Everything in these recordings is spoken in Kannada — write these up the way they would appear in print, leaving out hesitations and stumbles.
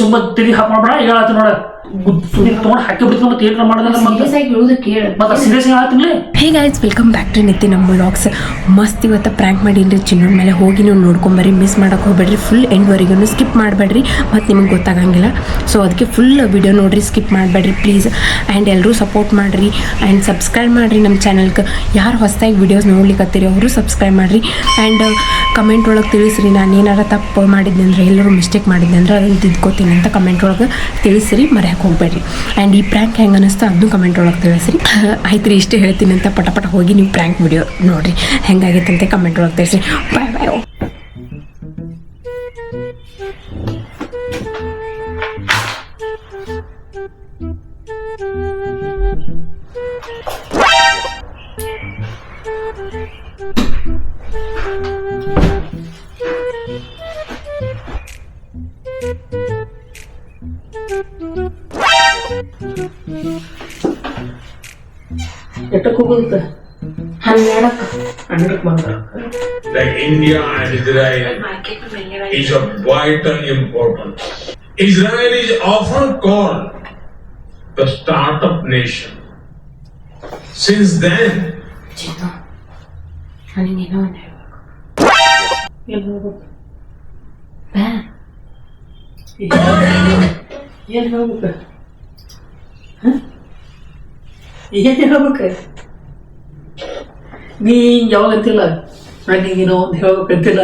ಸುಮ್ಮ ತಿಳಿ ಹಾಕ್ ಮಾಡ್ಬೇಡ ಹೇಳತ್ತ ನೋಡ ತಗೊಂಡ್ ಹಾಕಿ ಬಿಡ್ತೀನಿ ಮತ್ತೆ ಏನಾರ ಮಾಡೋದಂದ್ರೆ ಮತ್ತೆ ಸೀರಿಯಸ್ ಹೇಳತ್ತೀನಿ. Hey guys, welcome back to Nithya ನಮ್ಮ ವ್ಲಾಗ್ಸ್. ಮಸ್ತ್ ಇವತ್ತು ಪ್ರ್ಯಾಂಕ್ ಮಾಡಿನ್ರಿ ಚಿನ್ನೋನ್ ಮೇಲೆ. ಹೋಗಿ ನೀವು ನೋಡ್ಕೊಂಬರ್ರಿ, ಮಿಸ್ ಮಾಡೋಕೆ ಹೋಗ್ಬೇಡ್ರಿ. ಫುಲ್ ಎಂಡ್ವರೆಗೂ ಸ್ಕಿಪ್ ಮಾಡಬೇಡ್ರಿ, ಮತ್ತು ನಿಮಗೆ ಗೊತ್ತಾಗಂಗಿಲ್ಲ. ಸೊ ಅದಕ್ಕೆ ಫುಲ್ ವಿಡಿಯೋ ನೋಡಿರಿ, ಸ್ಕಿಪ್ ಮಾಡಬೇಡ್ರಿ ಪ್ಲೀಸ್. ಆ್ಯಂಡ್ ಎಲ್ಲರೂ ಸಪೋರ್ಟ್ ಮಾಡಿರಿ ಆ್ಯಂಡ್ ಸಬ್ಸ್ಕ್ರೈಬ್ ಮಾಡಿರಿ ನಮ್ಮ ಚಾನಲ್ಗೆ. ಯಾರು ಹೊಸದಾಗಿ ವೀಡಿಯೋಸ್ ನೋಡ್ಲಿಕ್ಕತ್ತೀರಿ ಅವರು ಸಬ್ಸ್ಕ್ರೈಬ್ ಮಾಡಿರಿ. ಆ್ಯಂಡ್ ಕಮೆಂಟ್ ಒಳಗೆ ತಿಳಿಸ್ರಿ, ನಾನು ಏನಾರ ತಪ್ಪು ಮಾಡಿದ್ದೆ ಅಂದರೆ, ಎಲ್ಲರೂ ಮಿಸ್ಟೇಕ್ ಮಾಡಿದ್ದೆ ಅಂದರೆ ಅದನ್ನು ತಿದ್ಕೋತೀನಿ ಅಂತ ಕಮೆಂಟ್ ಒಳಗೆ ತಿಳಿಸ್ರಿ, ಮರೆಯೋಕೆ ಹೋಗ್ಬೇಡ್ರಿ. ಆ್ಯಂಡ್ ಈ ಪ್ರ್ಯಾಂಕ್ ಹೆಂಗೆ ಅನ್ನಿಸ್ತು ಅದನ್ನು ಕಮೆಂಟ್ ಒಳಗೆ ತಿಳಿಸ್ರಿ. ಆಯ್ತು ರೀ, ಇಷ್ಟೇ ಹೇಳ್ತೀನಿ ಅಂತ ಪಟ ಹೋಗಿ ನೀವು ಪ್ರ್ಯಾಂಕ್ ವಿಡಿಯೋ ನೋಡಿರಿ, ಹೆಂಗಾಗೈತೆ ಅಂತ ಕಮೆಂಟ್ ಒಳಗೆ ತಿಳಿಸ್ರಿ. ಬಾಯ್ ಬಾಯ್. ಎಟ್ಟಕ್ಕೆ ಹೋಗುತ್ತೆ? 12 ಬಂದ. Like India and Israel is of vital importance. Israel is often called the startup nation. Since then, ನೀ ಯಾವಾಗ ಅಂತಿಲ್ಲ ನನಗೇನೋ ಒಂದು ಹೇಳ್ಬೇಕಂತಿಲ್ಲ,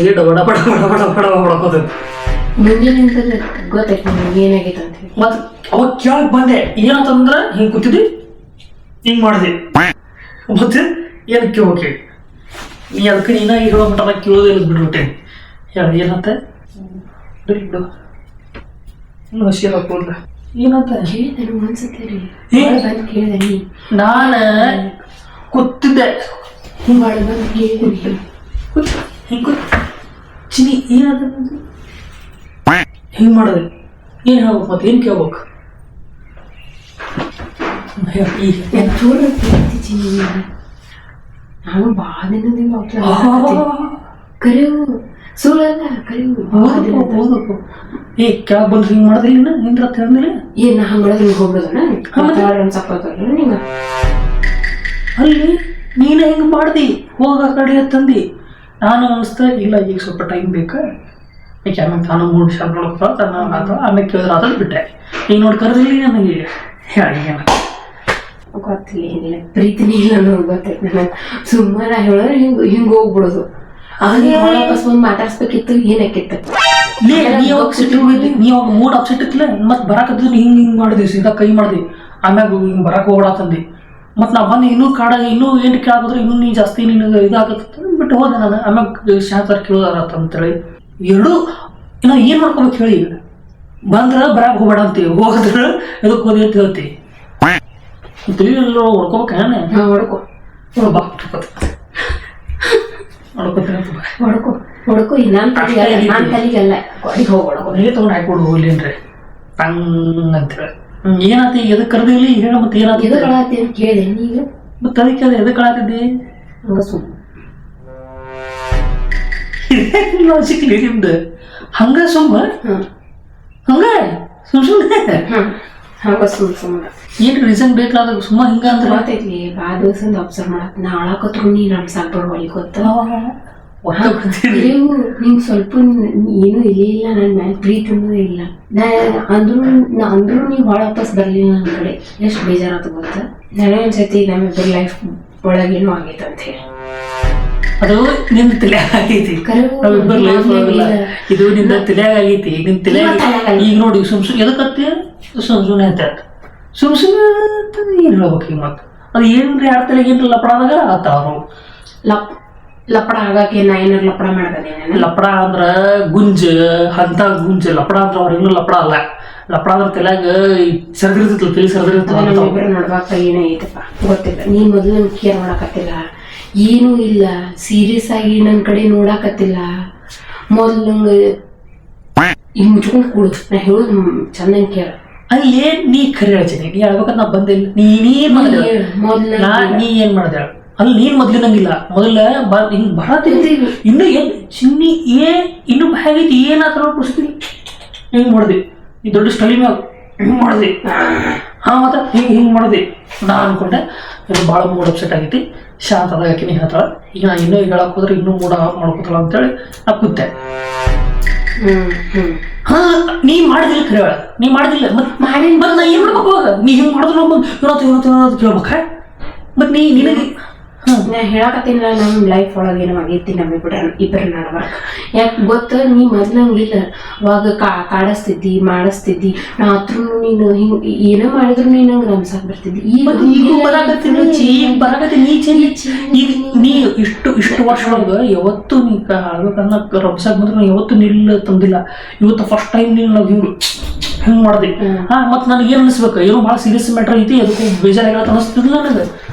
ಇದೇ ಬಡ ಬಡ ಬಡ ಬಡ ಬಡ ಹೊಡ್ಕೋತ ಗೊತ್ತಾಯ್ತು ಏನಾಗೈತೆ ಅಂತ. ಮತ್ ಅವಾಗ ಕೇಳಕ್ ಬಂದೆ, ಏನಂತಂದ್ರ ಹಿಂಗ್ ಕೂತಿದ್ದಿ ಹಿಂಗ್ ಮಾಡಿದೆ, ಮತ್ತೆ ಏನ್ ಕೇಳ್ಬೇಕಿ ನೀ ಅದಕ್ಕೆ ನೀನ ಹೇಳೋಬಿಟ್ಟ ಕೇಳೋದಿಲ್ಲ ಬಿಡ್ಬಿಟ್ಟೆ. ಹೇಳ ಏನಂತ ಬಿಡು, ಇನ್ನು ಹಸಿ ಹಾಕೋಲ್ಲ ಏನಂತ ನಾನ ಕೂತಿದ್ದೆ ಚಿನಿ ಏನಂತ ಹಿಂಗ್ ಮಾಡಿದೆ. ಏನ್ ಹೇಳ್ಬೇಕು ಮತ್ತೆ ಏನ್ ಕೇಳ್ಬೇಕು? ನಾನು ಭಾಳ ದಿನದಿಂದ ಕರೆವು ಸುಳ್ಳಲ್ಲ, ಕರೆವು ಏ ಕೆಳಗ್ ಬಂದ್ರೆ ಹಿಂಗ್ ಮಾಡ್ದಿಲ್ಲ ನಿಂದ್ರ ತಿಳಿದಿಲ್ಲ ಏನ್ ಹಂಗೊಳಗೆ ಹಿಂಗೆ ಹೋಗ್ಬಿಡೋದಣ್ಣ ನೀನು. ಅಲ್ಲಿ ನೀನ ಹಿಂಗ್ ಮಾಡ್ದಿ, ಹೋಗ ಕಡೆ ತಂದಿ. ನಾನು ಅನಿಸ್ತಾ ಇಲ್ಲ ಈಗ ಸ್ವಲ್ಪ ಟೈಮ್ ಬೇಕಾ, ಯಾಕೆ ಆಮೇಲೆ ತಾನು 3 ಶಾಪ್ ನೋಡ್ಕೊತ ಆಮೇಲೆ ಕೇಳಿದ್ರೆ ಅದ್ ಬಿಟ್ಟೆ. ಈಗ ನೋಡಿ ಕರೆದಿಲ್ಲ ನನಗೆ ಹೇಳಿ ಗೊತ್ತಿಲ್ಲ, ಏನಿಲ್ಲ ಪ್ರೀತಿನೇ ಇಲ್ಲ ಅನ್ನೋದು ಗೊತ್ತೈತೆ ನನಗೆ. ಸುಮ್ಮನೆ ಹೇಳಿದ್ರೆ ಹಿಂಗೆ ಹೋಗ್ಬಿಡೋದು. ಹಾಗೆ ವಾಪಸ್ ಬಂದು ಮಾತಾಡ್ಸ್ಬೇಕಿತ್ತು, ಏನಾಕಿತ್ತು ನೀ ಅವಾಗ ಮೂಡ್ ಅಪ್ಸೆಟ್ ಇತ್ತಿಲ್ಲ, ಮತ್ ಬರಾಕದ್ದು ಹಿಂಗ್ ಮಾಡಿದ್ವಿ, ಸೀದಾ ಕೈ ಮಾಡ್ದಿ. ಆಮ್ಯಾಗ ಹಿಂಗ್ ಬರಾಕ್ ಹೋಗ್ಬಿಡತ್ತಂದಿ. ಮತ್ ನಾ ಬಂದು ಇನ್ನೂ ಕಾಡಾಗ ಇನ್ನೂ ಏನ್ ಕೇಳಾಕಂದ್ರೆ ಇನ್ನೂ ನೀ ಜಾಸ್ತಿ ನಿನಗೆ ಇದಾಗತ್ತ ಬಿಟ್ಟು ಹೋದೆ ನಾನು. ಆಮ್ಯಾಗ ಶಾಂತರ ಕೇಳೋದಾರತ್ತ ಅಂತೇಳಿ ಎರಡು ಇನ್ನ ಏನ್ ಮಾಡ್ಕೋಬೇಕು ಹೇಳಿ. ಬಂದ್ರ ಬರಾಕ್ ಹೋಗ್ಬೇಡ ಅಂತೀವಿ, ಹೋದ್ರ ಎದಕ್ ಹೋದಿ ಅಂತ ಹೇಳ್ತೀವಿ. ತಿಳಿಯಲ್ಲ ಹೊಡ್ಕೋಬೇಕ ಹೊಡ್ಕೊ ಬಾ ಹೊಡ್ಕೊ ನಾನು ತಲೆಗೆಲ್ಲ ಅಡಿಗೆ ಹೋಗ್ಬಿಡೋ ನೀ ತಗೊಂಡು ಹಾಕ್ಬಿಡು ಹೋಗ್ಲೇನ್ರಿ ತಂಗ್ ಅಂತೇಳಿ. ಏನಾತ ಈಗ ಎದಕ್ ಕರ್ದಿಲ್ಲ ಹೇಳ, ಮತ್ತೆ ಏನಾತ ಎದಕ್ಕೆ ಕೇಳಿದೆ ನೀಗ? ಮತ್ತೆ ಅದಕ್ಕೆ ಅದು ಎದಕ್ ಕಳಾತಿದ್ದಿ? ಹಂಗ ಸುಮ್ಮ ಸಿಕ್ಲಿ ನಿಮ್ದು ಹಂಗ ಸುಮ್ಮ ಹಂಗ ಸುಮ್ಮನೆ ಹಂಗ ಸುಮ್ಮ ಏನ್ ರೀಸನ್ ಬೇಕಾದಾಗ ಸುಮ್ಮ ಹಿಂಗ ಅಂದ್ರೆ ಗೊತ್ತೈತಿ. ಭಾಳ ದಿವಸದಿಂದ ಅಬ್ಸರ್ವ್ ಮಾಡತ್ ನಾ ಅಳಕತ್ರು ನೀ ನಮ್ ಸಾಕ್ಬಾರ್ದು ಗೊತ್ತ. ನಿಂಗೆ ಸ್ವಲ್ಪ ಏನೂ ಇಲ್ಲ, ನನ್ನ ಮೇಲೆ ಪ್ರೀತಿನೂ ಇಲ್ಲ. ಅಂದ್ರೂ ನೀವು ಭಾಳ ವಾಪಸ್ ಬರ್ಲಿಲ್ಲ ನನ್ನ ಕಡೆ. ಎಷ್ಟು ಬೇಜಾರಾತ ಗೊತ್ತ. ನನಗೆ ಅನ್ಸೈತಿ ನಮ್ಮಿಬ್ಬರ ಲೈಫ್ ಒಳಗೇನು ಆಗೈತೆ ಅಂತ ಹೇಳಿ. ಅದು ನಿನ್ ತಲೆಯಾಗ ಆಗೈತಿ, ನಾವಿಬ್ಬರು ಲೈಫ್ ಒಳಗಿಲ್ಲ, ಇದು ನಿಂದ ತಲೆಯಾಗ ಆಗೈತಿ. ನಿನ್ ತಲೆಯಾಗ ಈಗ ನೋಡಿ ಸುಮ್ ಎದಕ್ಕತ್ತಿ ಸುಮ್ನೆ ಅಂತ ಸುಮ್ ಏನ್ ಹೇಳ್ಬೇಕು ಈಗ ಮತ್ ಅದು ಏನ್ರಿ ಯಾರ ತಲೆಗೆ ಏನ್ರಿ ಲಪಡಾದಾಗ ಆತ ಅವರು ಲಪಡ ಆಗಕ್ಕೆ ನಾ ಏನಾರು ಲಪಡ ಮಾಡ್ದೆ. ಲಪಡ ಅಂದ್ರ ಗುಂಜ ಅಂತ ಗುಂಜ, ಲಪಡ ಅಂದ್ರ ಅವ್ರಿನ್ನೂ ಲಪಡ ಅಲ್ಲ. ಲಪಡ ಅಂದ್ರ ತಲೆಯಾಗ ಸೆರದಿರ್ತೈತಲ್ಲ, ತಲೆ ಸೆರದಿರ್ತಲ್ಲ. ನೋಡ್ಬಾಕ ಏನೋ ಐತಪ್ಪ ಗೊತ್ತಿಲ್ಲ. ನೀ ಮೊದ್ಲು ನನ್ ಕೇರ್ ಮಾಡಕತ್ತಿಲ್ಲ, ಏನೂ ಇಲ್ಲ, ಸೀರಿಯಸ್ ಆಗಿ ನನ್ ಕಡೆ ನೋಡಾಕತ್ತಿಲ್ಲ. ಮೊದ್ಲು ನಂಗೆ ಈಗ ಮುಚ್ಕೊಂಡ್ ಕೂಡು, ನಾ ಹೇಳೋದು ಚಂದಂಗೆ ಕೇಳ. ಅಲ್ಲಿ ನೀ ಖರೆ ಹೇಳ್ತೀನಿ, ನೀ ಹೇಳ್ಬೇಕಂತ ನಾ ಬಂದಿಲ್ಲ. ನೀ ಏನ್ ಮಾಡ್ದೆ ಅಲ್ಲಿ ನೀನ್ ಮೊದ್ಲಿನಂಗಿಲ್ಲ. ಮೊದಲ ಹಿಂಗ್ ಬರತ್ತಿ ಇನ್ನು ಏನ್ ಚಿನ್ನಿ ಇನ್ನು ಹೇಗೈತಿ ಏನಾತ್ರ ಪರಿಸ್ಥಿತಿ ಹಿಂಗೆ ಮಾಡಿದೆ ಈ ದೊಡ್ಡ ಸ್ಟೈಲ್ ಮ್ಯಾಗ ಹಿಂಗೆ ಮಾಡಿದೆ ಮತ್ತೆ ಹಿಂಗೆ ಮಾಡಿದೆ ನಾ ಅನ್ಕೊಂಡೆ ಇದು ಭಾಳ ಮೂಡ್ ಅಪ್ಸೆಟ್ ಆಗೈತಿ ಶಾಂತ ಅದಾಗ ಆಕಿನಿ ಹೇಳ್ತಾಳ ಈಗ ನಾ ಇನ್ನೂ ಹೇಳಕ್ ಹೋದ್ರೆ ಇನ್ನೂ ಮೂಡ ಮಾಡ್ಕೊತಾಳ ಅಂತೇಳಿ ನಾ ಕೂತೆ ನೀ ಮಾಡಿದಿಲ್ಲ ಕರೆ ನೀ ಮಾಡಿದಿಲ್ಲ ಮತ್ತೆ ನಾ ಏನ್ ಮಾಡ್ಬೇಕು ನೀ ಹಿಂಗೆ ಮಾಡಿದ್ರು ಇವತ್ತು ಕೇಳ್ಬೇಕ ಮತ್ತೆ ನಿನಗೆ ನಾ ಹೇಳಕತ್ತೀನಿಲ್ಲ ನಮ್ಮ ಲೈಫ್ ಒಳಗೆ ಏನೋ ಆಗೈತಿ ಇಬ್ಬರ ನಡಬಾರ್ಕ ಯಾಕೆ ಗೊತ್ತ ನೀ ಮೊದ್ಲಂಗಿಲ್ಲ ಅವಾಗ ಕಾಡಿಸ್ತಿದ್ದಿ ಮಾಡಿಸ್ತಿದ್ದಿ ನಾ ಹತ್ರ ನೀನು ಹಿಂಗ್ ಏನೋ ಮಾಡಿದ್ರು ನೀನು ನಂಗೆ ನಮ್ಸಾಕ್ ಬರ್ತಿದ್ದಿ ಈಗ ಬರಾಕತ್ತಿ ನೀ ಇಷ್ಟು ವರ್ಷ ಒಳಗ ಯಾವತ್ತು ನೀ ಆಳ್ಬೇಕನ್ನ ರಬ್ಸಾಕ್ ಬಂದ್ರೆ ನಾ ಯಾವತ್ತು ನಿಲ್ಲ ತಂದಿಲ್ಲ ಇವತ್ತು ಫಸ್ಟ್ ಟೈಮ್ ನೀನು ನಾವು ಹಿಂಗ್ ಮಾಡಿದೆ ಮತ್ತೆ ನನಗೆ ಏನ್ ಅನಿಸ್ಬೇಕು ಏನೋ ಭಾಳ ಸೀರಿಯಸ್ ಮ್ಯಾಟ್ರ್ ಐತಿ ಅದಕ್ಕೂ ಬೇಜಾರಾಗತ್ತ ಅನಿಸ್ತಿದ್ದಿಲ್ಲ ನನಗೆ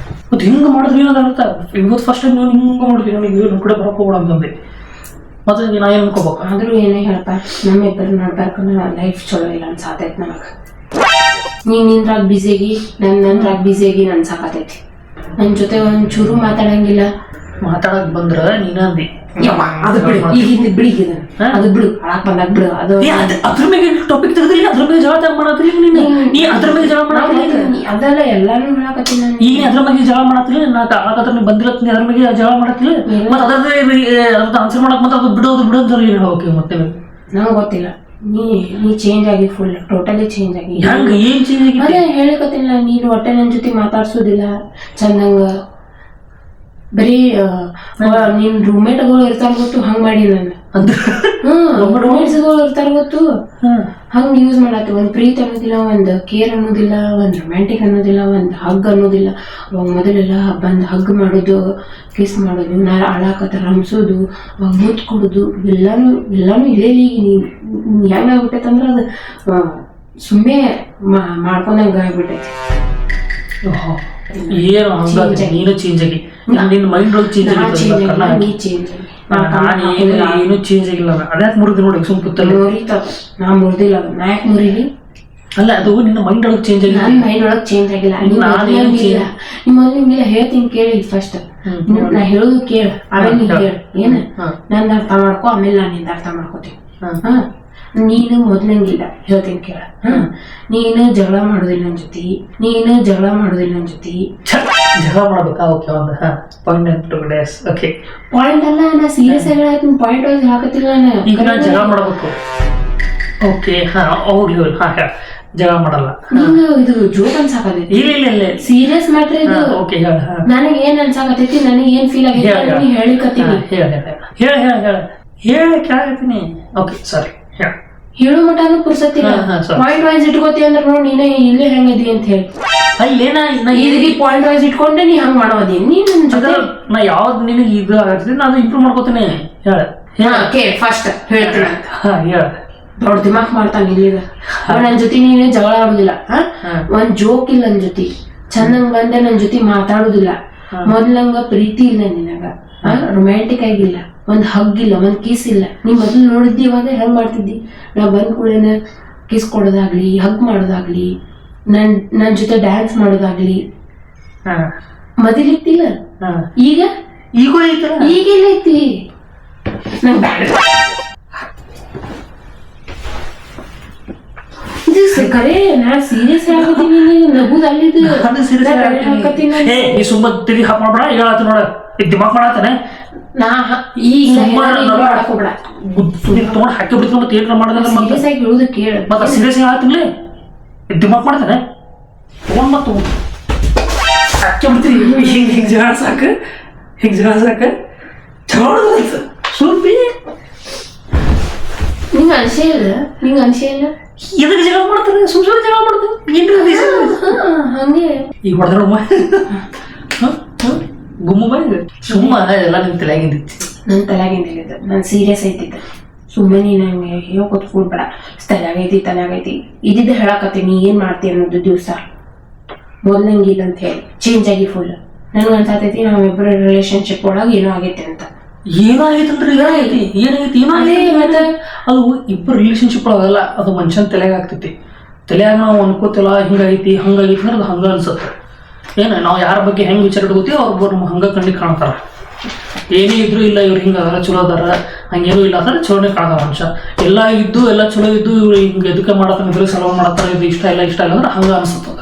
ಮತ್ತೆ ಹಿಂಗೆ ಮಾಡಿದ್ರೆ ಏನಂತ ಇವತ್ತು ಫಸ್ಟ್ ಟೈಮ್ ನಾನು ಹಿಂಗೆ ಮಾಡಿದ್ವಿ ನನಗೆ ನನ್ನ ಕಡೆ ಬರಕ್ಕೆ ಹೋಗೋಣ ಅಂತಂದೆ ಮತ್ತೆ ನಾ ಏನು ಅನ್ಕೋಬೇಕು ಆದ್ರೂ ಏನೇ ಹೇಳಪ್ಪ ನಮ್ಮಿಬ್ಬರು ನೋಡ್ಬೇಕು ಲೈಫ್ ಚಲೋ ಇಲ್ಲ ಅನ್ಸಾತೈತಿ ನನಗೆ ನಿಂದ್ರಾಗ ಬ್ಯುಸಿಯಾಗಿ ನಂದ್ರಾಗ ಬ್ಯುಸಿಯಾಗಿ ಅನ್ಸಾಕತೈತಿ ನನ್ನ ಜೊತೆ ಒಂಚೂರು ಮಾತಾಡಂಗಿಲ್ಲ ಮಾತಾಡಕ್ ಬಂದ್ರ ನೀನ ಅಂದಿ ಅದು ಬಿಡಿ ಈಗಿಂದ ಬಿಡಿಗಿದ ಅದು ಬಿಡು ಹಾಳಾಕ್ ಬಂದಾಗ ಬಿಡು ಅದು ಅದ್ರ ಮೇಲೆ ಟಾಪಿಕ್ ತೆಗೆದಿಲ್ಲ ಅದ್ರ ಮೇಲೆ ಜಗಳ ಮಾಡತ್ರಿ ನೀ ಅದ್ರ ಮೇಲೆ ಜಗಳ ಮಾಡತ್ರಿ ಅದೆಲ್ಲ ಎಲ್ಲಾನು ಹೇಳಕತ್ತೀನಿ ನಾನು ಈಗ ಅದ್ರ ಬಗ್ಗೆ ಜಗಳ ಮಾಡತ್ರಿ ನಾ ಆಗಾದ್ರ ನೀವು ಬಂದಿರತ್ತೀನಿ ಅದ್ರ ಬಗ್ಗೆ ಜಗಳ ಮಾಡತ್ರಿ ಮತ್ತೆ ಅದ್ರದ್ದು ಆನ್ಸರ್ ಮಾಡಕ್ ಮತ್ತೆ ಅದು ಬಿಡೋದು ಅಂತ ಏನ್ ಹೇಳ್ಬೇಕು ಮತ್ತೆ ನಂಗೆ ಗೊತ್ತಿಲ್ಲ ನೀ ಚೇಂಜ್ ಆಗಿ ಫುಲ್ ಟೋಟಲಿ ಚೇಂಜ್ ಆಗಿ ಹೆಂಗ ಏನ್ ಚೇಂಜ್ ಆಗಿ ಅದೇ ಹೇಳಕತ್ತಿಲ್ಲ ನೀನು ಒಟ್ಟೆ ನನ್ನ ಜೊತೆ ಮಾತಾಡ್ಸೋದಿಲ್ಲ ಚಂದಂಗ ಬರೀ ನಿನ್ ರೂಮ್ಮೇಟ್ಗಳು ಇರ್ತಾರ ಗೊತ್ತು ಹಂಗ್ ಮಾಡಿ ನಾನು ರೂಮ್ಮೇಟ್ಸ್ಗಳು ಇರ್ತಾರ ಗೊತ್ತು ಹಂಗ್ ಯೂಸ್ ಮಾಡತ್ತೆ ಒಂದ್ ಪ್ರೀತಿ ಅನ್ನೋದಿಲ್ಲ ಒಂದ್ ಕೇರ್ ಅನ್ನೋದಿಲ್ಲ ಒಂದ್ ರೊಮ್ಯಾಂಟಿಕ್ ಅನ್ನೋದಿಲ್ಲ ಒಂದ್ ಹಗ್ ಅನ್ನೋದಿಲ್ಲ ಅವಾಗ ಮೊದಲೆಲ್ಲ ಬಂದ್ ಹಗ್ ಮಾಡೋದು ಕಿಸ್ ಮಾಡೋದು ನಾ ಅಳಾಕತ್ತ ರಂಸೋದು ಅವಾಗ ಮುತ್ ಕೊಡುದು ಎಲ್ಲಾನು ಇಲ್ಲೇ ಈಗ ಹೆಂಗ್ ಆಗ್ಬಿಟ್ಟೈತಂದ್ರ ಅದು ಸುಮ್ಮನೆ ಮಾಡ್ಕೊಂಡಂಗ ಆಗ್ಬಿಟ್ಟೈತಿ ಏನು ಹಂಗಾದ್ರೆ ನೀನು ಚೇಂಜ್ ಆಗಿ ನಿನ್ನ ಮೈಂಡ್ ಒಳಗೆ ಚೇಂಜ್ ಏನು ಚೇಂಜ್ ಆಗಿಲ್ಲ ಅದ್ಯಾಕೆ ಮುರಿದು ನೋಡಿ ಸುಮ್ ಕೂತಲ್ಲ ನಾ ಮುರಿದಿಲ್ಲ ನಾ ಯಾಕೆ ಮುರಿಲಿ ಅಲ್ಲ ಅದು ನಿನ್ನ ಮೈಂಡ್ ಒಳಗೆ ಚೇಂಜ್ ಆಗಿಲ್ಲ ನನ್ನ ಮೈಂಡ್ ಒಳಗೆ ಚೇಂಜ್ ಆಗಿಲ್ಲ ನಿಮ್ಮಲ್ಲಿ ಹೇಳ್ತೀನಿ ಕೇಳಿ ಫಸ್ಟ್ ನಾ ಹೇಳೋದು ಕೇಳ ಆಮೇಲೆ ನೀ ಹೇಳ ಏನ ನಂದು ಅರ್ಥ ಮಾಡ್ಕೊ ಆಮೇಲೆ ನಾನು ನಿಂದ ಅರ್ಥ ಮಾಡ್ಕೋತೀನಿ ನೀನು ಮೊದ್ಲಂಗಿಲ್ಲ ಹೇಳ್ತೀನಿ ಕೇಳ ನೀನು ಜಗಳ ಮಾಡೋದಿಲ್ಲ ನನ್ನ ಜೊತೆ ಜಗಳ ಮಾಡ್ಬೇಕಾ ಓಕೆ ಒಂದು ಪಾಯಿಂಟ್ ಓಕೆ ಪಾಯಿಂಟ್ ಅಲ್ಲ ನಾ ಸೀರಿಯಸ್ ಆಗಿ ಹೇಳ್ತೀನಿ ಪಾಯಿಂಟ್ ವೈಸ್ ಹಾಕತ್ತಿಲ್ಲ ಈಗ ನಾ ಜಗಳ ಮಾಡ್ಬೇಕು ಓಕೆ ಹೋಗ್ಲಿ ಜಗಳ ಮಾಡಲ್ಲ ನಿಂಗ ಇದು ಜೋಕ್ ಅನ್ಸಾಕತೈತಿ ಇಲ್ಲ ಸೀರಿಯಸ್ ಮ್ಯಾಟರ್ ಇದು ಓಕೆ ಹೇಳ ನನಗೆ ಏನ್ ಅನ್ಸಾಕತೈತಿ ನನಗೆ ಏನ್ ಫೀಲ್ ಆಗೈತಿ ಹೇಳಿಕತ್ತೀನಿ ಹೇಳ ಕೇಳತ್ತೀನಿ ಓಕೆ ಸಾರಿ ಹೇಳು ಮಟಾನು ಪುರ್ಸತ್ತಿಲ್ಲ ಪಾಯಿಂಟ್ ವೈಸ್ ಇಟ್ಕೋತಿ ಅಂದ್ರೆ ನೋಡಿ ನೀನೇ ಇಲ್ಲೇ ಹೆಂಗದಿ ಅಂತ ಹೇಳಿ ಇಲ್ಲಿ ಪಾಯಿಂಟ್ ವೈಸ್ ಇಟ್ಕೊಂಡೆ ನೀ ಹಂಗ್ ಮಾಡೋದಿ ನೀನ್ ನನ್ ಜೊತೆ ನಾ ಯಾವ್ದು ನಿನಗೆ ಇದು ಆಗತ್ತೆ ನಾನು ಇಂಪ್ರೂವ್ ಮಾಡ್ಕೋತೀನಿ ಹೇಳ ಫಸ್ಟ್ ಹೇಳ್ತೀನಿ ಹೇಳ ದೊಡ್ಡ ದಿಮಾಕ್ ಮಾಡ್ತಾನೆ ಇಲ್ಲಿಗ ನನ್ ಜೊತೆ ನೀನೇ ಜಗಳ ಆಡುದಿಲ್ಲ ಒಂದ್ ಜೋಕ್ ಇಲ್ಲ ನನ್ ಜೊತೆ ಚಂದಂಗ್ ಬಂದೆ ನನ್ ಜೊತೆ ಮಾತಾಡುದಿಲ್ಲ ಮೊದ್ಲಂಗ ಪ್ರೀತಿ ಇಲ್ಲ ನಿನಗ ರೊಮ್ಯಾಂಟಿಕ್ ಆಗಿಲ್ಲ ಒಂದ್ ಹಗ್ ಇಲ್ಲ ಒಂದ್ ಕಿಸ್ ಇಲ್ಲ ನೀ ಮೊದ್ಲು ನೋಡಿದ್ದಿ ಇವಾಗ ಹೆಂಗ್ ಮಾಡ್ತಿದ್ದಿ ನಾ ಬಂದ್ ಕೂಡೇನ ಕಿಸ್ ಕೊಡೋದಾಗ್ಲಿ ಹಗ್ ಮಾಡೋದಾಗ್ಲಿ ನನ್ ಜೊತೆ ಡ್ಯಾನ್ಸ್ ಮಾಡೋದಾಗ್ಲಿ ಮೊದಲಿತ್ತಿಲ್ಲ ಈಗೂ ಈಗೆಲ್ಲ ಐತಿ ನಂಗ್ ಬ್ಯಾಡ ಕರೆ ನಾ ಸೀರಿಯಸ್ ಆಗಿದ್ದೀನಿ ನಗುದ್ ಅಲ್ಲಿದ್ದು ನೀ ಸುಮ್ಮ ತಿರುಗಿ ಹಾಕ್ ಮಾಡ್ಬೇಡ ಹೇಳತ್ತ ನೋಡ ದಿಮಾಕ್ ಮಾಡತ್ತಾನೆ ನಾ ಈಗ ತಗೊಂಡ್ ಹಾಕಿ ಬಿಡ್ತೀನಿ ಮತ್ತೆ ಏನಾರ ಮಾಡೋದಲ್ಲ ಸೀರಿಯಸ್ ಆಗಿ ಹೇಳುದು ಕೇಳ ಮತ್ತೆ ಸೀರಿಯಸ್ ಆಗಿ ಹೇಳ್ತೀನಿ ದಿಮಾಕ್ ಮಾಡ್ತಾನೆ ತಗೊಂಡ್ ಮತ್ತೆ ಹಾಕಿ ಬಿಡ್ತೀನಿ ಹಿಂಗ್ ಜಗಳ ಸಾಕ ಸ್ವಲ್ಪ ನಿಂಗ ಅನ್ಸೇ ಇಲ್ಲ ಎದಕ್ಕೆ ಜಗಳ ಮಾಡ್ತಾರೆ ಸುಮ್ಮನೆ ಜಗಳ ಮಾಡ್ತಾರೆ ಹಂಗೆ ಈಗ ಹೊಡೆದ್ರಮ್ಮ ಗುಮ್ಮ ಸುಮ್ಮ ಎಲ್ಲ ನಿನ್ ತಲೆಯಾಗಿಂದಿತ್ತು ನನ್ನ ತಲೆಯಾಗಿಂದ ನಾನು ಸೀರಿಯಸ್ ಐತಿದ್ದೆ ಸುಮ್ಮನೆ ನಂಗೆ ಹೇಳ್ಕೊತ್ ಕೂಡ್ಬೇಡ ತಲೆಯಾಗೈತಿ ಇದ್ದಿದ್ದ ಹೇಳಕತ್ತೀನಿ ನೀ ಏನ್ ಮಾಡ್ತಿ ಅನ್ನೋದು ದಿವಸ ಮೊದ್ಲಂಗಿಲ್ಲ ಅಂತ ಹೇಳಿ ಚೇಂಜ್ ಆಗಿ ಫುಲ್ ನನ್ಗೆ ಅನ್ಸಾತೈತಿ ನಾವಿಬ್ಬರ ರಿಲೇಶನ್ಶಿಪ್ ಒಳಗೆ ಏನೋ ಆಗೈತೆ ಅಂತ ಏನಾಗೈತೆ ಅಂದ್ರೆ ಏನಾಗೈತಿ ಅದು ಇಬ್ಬರು ರಿಲೇಶನ್ಶಿಪ್ ಒಳಗಲ್ಲ ಅದು ಮನುಷ್ಯನ ತಲೆಯಾಗ ಆಗ್ತೈತಿ ತಲೆಯಾಗ ನಾವು ಅನ್ಕೋತಿಲ್ಲ ಹಿಂಗೈತಿ ಹಂಗಾಗೈತಿ ಅಂದ್ರೆ ಅದು ಹಂಗ ಅನ್ಸುತ್ತೆ ನಾವು ಯಾರ ಬಗ್ಗೆ ಹೆಂಗ್ ವಿಚಾರ ಇಟ್ಕೋತೀವಿ ಅವ್ರೊಬ್ಬರು ನಮ್ಗೆ ಹಂಗ ಕಣ್ಣಿಗೆ ಕಾಣ್ತಾರ ಏನೇ ಇದ್ರು ಇಲ್ಲ ಇವ್ರು ಹಿಂಗೆ ಅದಾರ ಚಲೋ ಅದಾರ ಹಂಗೇನು ಇಲ್ಲ ಅಂದ್ರೆ ಚಲೋನೇ ಕಾಣದ ಮನುಷ್ಯ. ಎಲ್ಲ ಇದ್ದು ಎಲ್ಲ ಚಲೋ ಇದ್ದು ಇವ್ರು ಹಿಂಗೆ ಎದಕ್ಕೆ ಮಾಡತ್ತಾರ ಇದ್ರ ಸಲವ ಮಾಡತ್ತಾರ ಇದು ಇಷ್ಟ ಇಲ್ಲ ಅಂದ್ರೆ ಹಂಗೆ ಅನಿಸುತ್ತದ.